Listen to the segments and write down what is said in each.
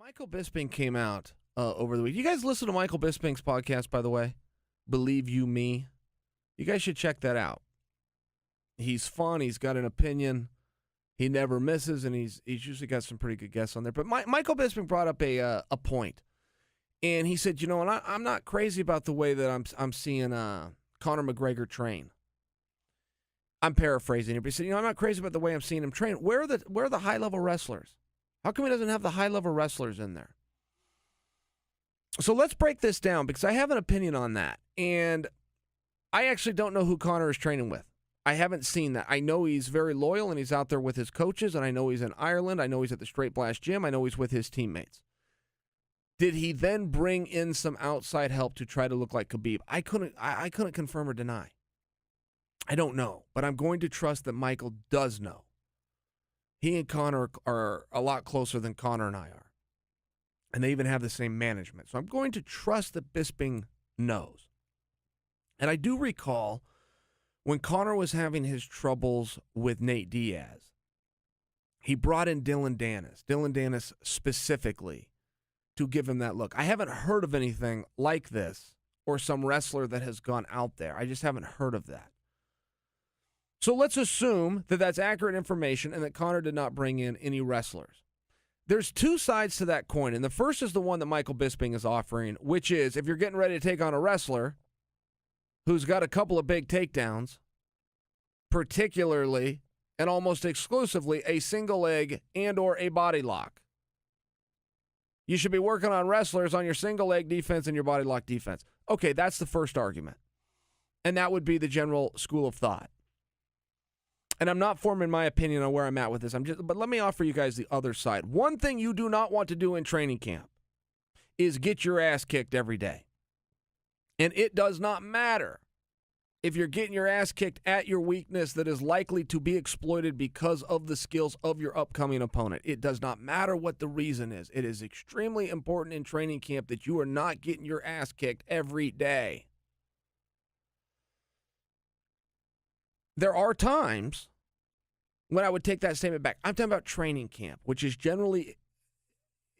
Michael Bisping came out over the week. You guys listen to Michael Bisping's podcast, by the way? Believe You Me. You guys should check that out. He's fun. He's got an opinion. He never misses, and he's usually got some pretty good guests on there. But Michael Bisping brought up a point, and he said, you know, and I'm not crazy about the way that I'm seeing Conor McGregor train. I'm paraphrasing it, but he said, you know, I'm not crazy about the way I'm seeing him train. Where are the high-level wrestlers? How come he doesn't have the high-level wrestlers in there? So let's break this down because I have an opinion on that. And I actually don't know who Conor is training with. I haven't seen that. I know he's very loyal and he's out there with his coaches, and I know he's in Ireland. I know he's at the Straight Blast Gym. I know he's with his teammates. Did he then bring in some outside help to try to look like Khabib? I couldn't confirm or deny. I don't know, but I'm going to trust that Michael does know. He and Conor are a lot closer than Conor and I are. And they even have the same management. So I'm going to trust that Bisping knows. And I do recall when Conor was having his troubles with Nate Diaz, he brought in Dylan Dennis specifically to give him that look. I haven't heard of anything like this or some wrestler that has gone out there. I just haven't heard of that. So let's assume that that's accurate information and that Conor did not bring in any wrestlers. There's two sides to that coin, and the first is the one that Michael Bisping is offering, which is if you're getting ready to take on a wrestler who's got a couple of big takedowns, particularly and almost exclusively a single leg and or a body lock, you should be working on wrestlers on your single leg defense and your body lock defense. Okay, that's the first argument, and that would be the general school of thought. And I'm not forming my opinion on where I'm at with this. But let me offer you guys the other side. One thing you do not want to do in training camp is get your ass kicked every day. And it does not matter if you're getting your ass kicked at your weakness that is likely to be exploited because of the skills of your upcoming opponent. It does not matter what the reason is. It is extremely important in training camp that you are not getting your ass kicked every day. There are times when I would take that statement back. I'm talking about training camp, which is generally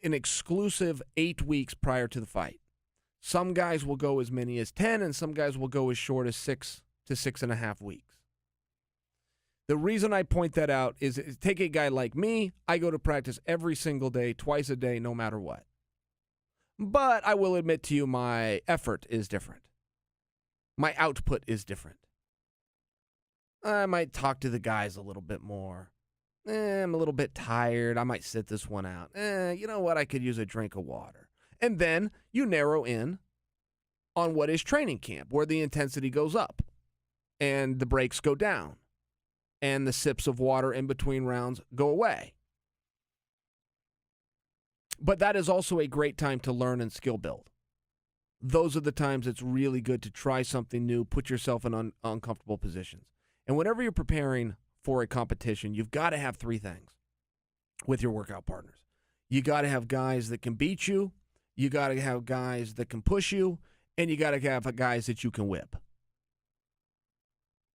an exclusive 8 weeks prior to the fight. Some guys will go as many as 10, and some guys will go as short as 6 to 6.5 weeks. The reason I point that out is take a guy like me. I go to practice every single day, twice a day, no matter what. But I will admit to you, my effort is different. My output is different. I might talk to the guys a little bit more. I'm a little bit tired. I might sit this one out. You know what? I could use a drink of water. And then you narrow in on what is training camp, where the intensity goes up and the breaks go down and the sips of water in between rounds go away. But that is also a great time to learn and skill build. Those are the times it's really good to try something new, put yourself in uncomfortable positions. And whenever you're preparing for a competition, you've got to have three things with your workout partners. You got to have guys that can beat you, you got to have guys that can push you, and you got to have guys that you can whip.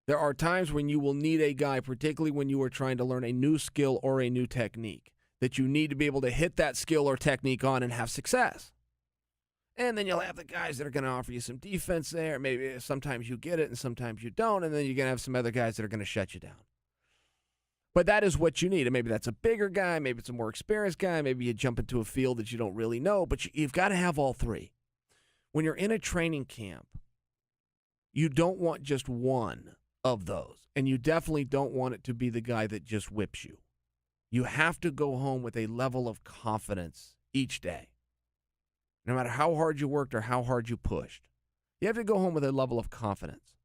There are times when you will need a guy, particularly when you are trying to learn a new skill or a new technique, that you need to be able to hit that skill or technique on and have success. And then you'll have the guys that are going to offer you some defense there. Maybe sometimes you get it and sometimes you don't. And then you're going to have some other guys that are going to shut you down. But that is what you need. And maybe that's a bigger guy. Maybe it's a more experienced guy. Maybe you jump into a field that you don't really know. But you've got to have all three. When you're in a training camp, you don't want just one of those. And you definitely don't want it to be the guy that just whips you. You have to go home with a level of confidence each day. No matter how hard you worked or how hard you pushed, you have to go home with a level of confidence.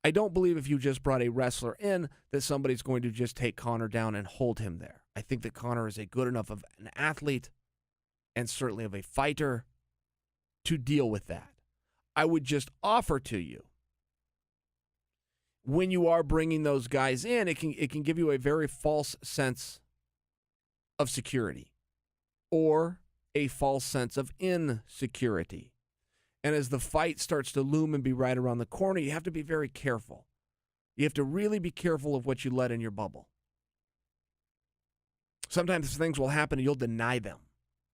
I don't believe if you just brought a wrestler in that somebody's going to just take Conor down and hold him there. I think that Conor is a good enough of an athlete and certainly of a fighter to deal with that. I would just offer to you, when you are bringing those guys in, it can give you a very false sense of security or a false sense of insecurity. And as the fight starts to loom and be right around the corner, you have to be very careful. You have to really be careful of what you let in your bubble. Sometimes things will happen and you'll deny them.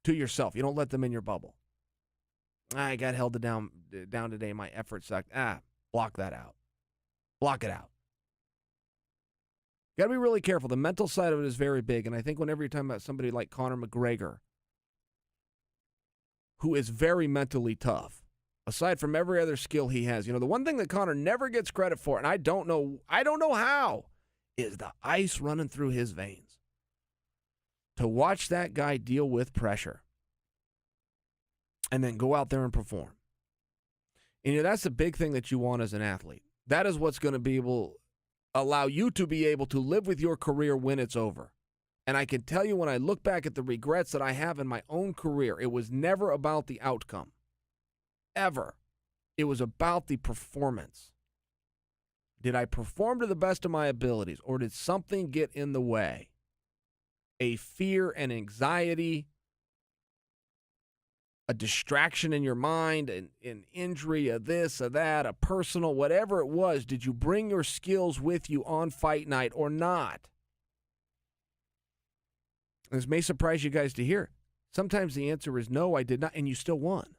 to yourself. You don't let them in your bubble. I got held down today. My effort sucked. Block that out. Block it out. Got to be really careful. The mental side of it is very big, and I think whenever you're talking about somebody like Conor McGregor, who is very mentally tough, aside from every other skill he has, the one thing that Conor never gets credit for, and I don't know how, is the ice running through his veins. To watch that guy deal with pressure and then go out there and perform. And that's the big thing that you want as an athlete. That is what's going to allow you to be able to live with your career when it's over. And I can tell you, when I look back at the regrets that I have in my own career, it was never about the outcome. Ever. It was about the performance. Did I perform to the best of my abilities, or did something get in the way? A fear and anxiety, a distraction in your mind, an injury, a this, a that, a personal, whatever it was, did you bring your skills with you on fight night or not? This may surprise you guys to hear. Sometimes the answer is no, I did not, and you still won.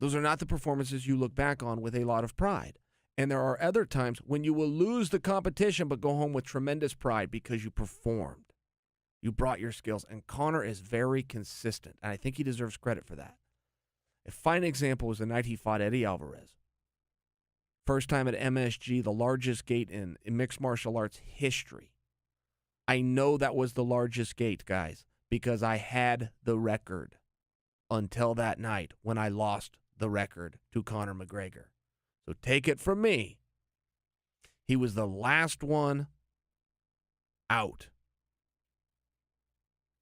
Those are not the performances you look back on with a lot of pride. And there are other times when you will lose the competition but go home with tremendous pride because you performed. You brought your skills, and Conor is very consistent, and I think he deserves credit for that. A fine example was the night he fought Eddie Alvarez. First time at MSG, the largest gate in mixed martial arts history. I know that was the largest gate, guys, because I had the record until that night when I lost the record to Conor McGregor. So take it from me. He was the last one out.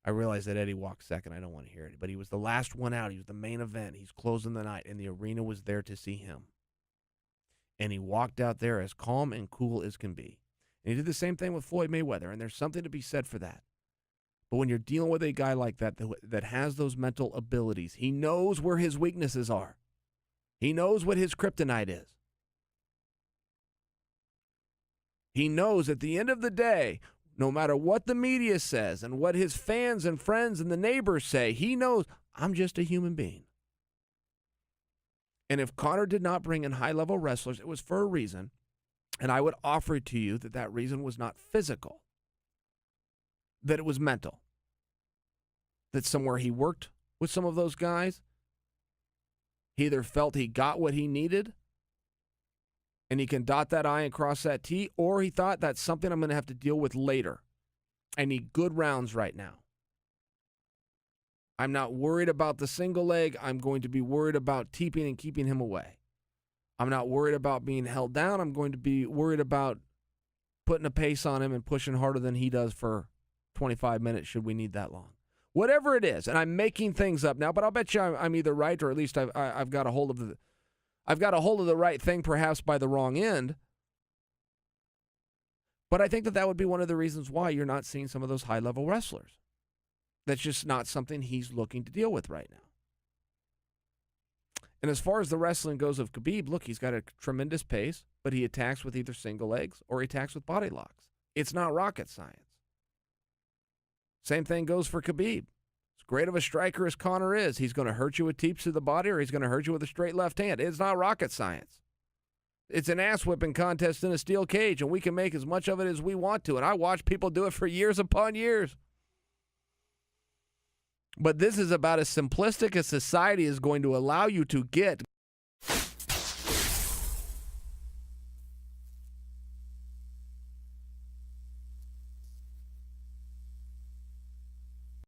I realize that Eddie walked second. I don't want to hear it. But he was the last one out. He was the main event. He's closing the night, and the arena was there to see him. And he walked out there as calm and cool as can be. And he did the same thing with Floyd Mayweather, and there's something to be said for that. But when you're dealing with a guy like that has those mental abilities, he knows where his weaknesses are. He knows what his kryptonite is. He knows at the end of the day, no matter what the media says and what his fans and friends and the neighbors say, he knows, I'm just a human being. And if Conor did not bring in high-level wrestlers, it was for a reason. And I would offer to you that that reason was not physical, that it was mental. That somewhere he worked with some of those guys, he either felt he got what he needed and he can dot that I and cross that T, or he thought that's something I'm going to have to deal with later. I need good rounds right now. I'm not worried about the single leg. I'm going to be worried about teeping and keeping him away. I'm not worried about being held down. I'm going to be worried about putting a pace on him and pushing harder than he does for 25 minutes should we need that long. Whatever it is, and I'm making things up now, but I'll bet you I'm either right, or at least I've got a hold of the right thing, perhaps by the wrong end. But I think that would be one of the reasons why you're not seeing some of those high-level wrestlers. That's just not something he's looking to deal with right now. And as far as the wrestling goes of Khabib, look, he's got a tremendous pace, but he attacks with either single legs or he attacks with body locks. It's not rocket science. Same thing goes for Khabib. As great of a striker as Conor is, he's going to hurt you with teeps to the body, or he's going to hurt you with a straight left hand. It's not rocket science. It's an ass-whipping contest in a steel cage, and we can make as much of it as we want to. And I watch people do it for years upon years. But this is about as simplistic as society is going to allow you to get.